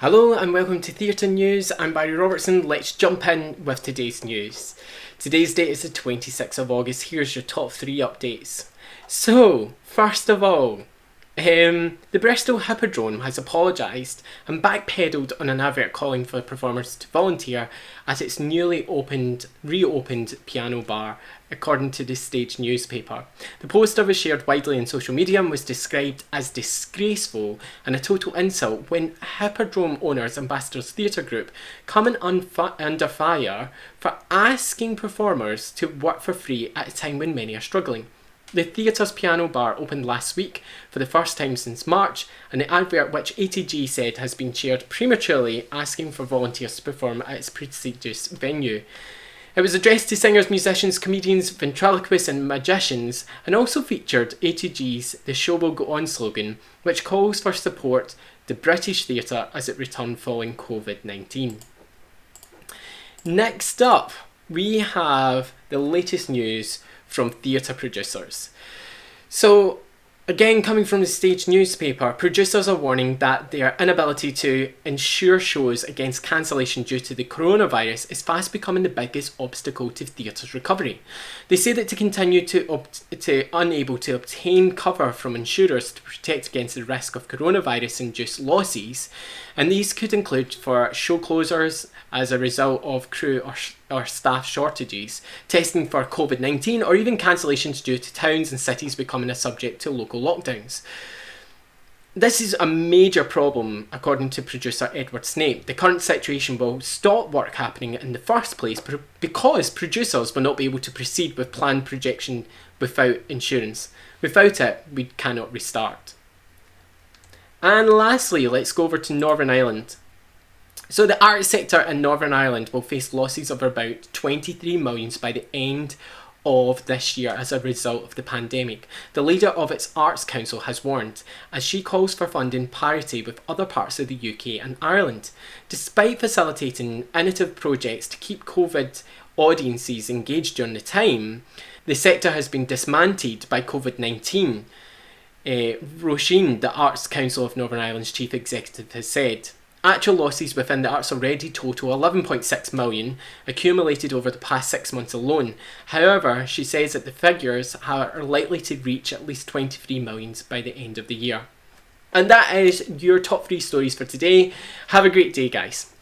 Hello and welcome to Theatre News. I'm Barry Robertson. Let's jump in with today's news. Today's date is the 26th of August. Here's your top 3 updates. So, first of all, the Bristol Hippodrome has apologised and backpedalled on an advert calling for performers to volunteer at its newly reopened piano bar, according to the Stage newspaper. The poster was shared widely on social media and was described as disgraceful and a total insult when Hippodrome Owners Ambassadors Theatre Group come under fire for asking performers to work for free at a time when many are struggling. The theatre's piano bar opened last week for the first time since March, and the advert, which ATG said has been shared prematurely, asking for volunteers to perform at its prestigious venue. It was addressed to singers, musicians, comedians, ventriloquists and magicians, and also featured ATG's The Show Will Go On slogan, which calls for support the British theatre as it returned following COVID-19. Next up, we have the latest news from theatre producers. So, again, coming from the Stage newspaper, producers are warning that their inability to ensure shows against cancellation due to the coronavirus is fast becoming the biggest obstacle to theatre's recovery. They say that to continue to unable to obtain cover from insurers to protect against the risk of coronavirus-induced losses, and these could include for show closures as a result of crew or staff shortages, testing for COVID-19, or even cancellations due to towns and cities becoming a subject to local lockdowns. This is a major problem, according to producer Edward Snape. The current situation will stop work happening in the first place because producers will not be able to proceed with planned projection without insurance. Without it, we cannot restart. And lastly, let's go over to Northern Ireland. So the arts sector in Northern Ireland will face losses of about 23 million by the end of this year as a result of the pandemic. The leader of its Arts Council has warned, as she calls for funding parity with other parts of the UK and Ireland. Despite facilitating innovative projects to keep COVID audiences engaged during the time, the sector has been dismantled by COVID-19. Roisin, the Arts Council of Northern Ireland's chief executive, has said. Actual losses within the arts already total 11.6 million, accumulated over the past 6 months alone. However, she says that the figures are likely to reach at least 23 million by the end of the year. And that is your top 3 stories for today. Have a great day, guys.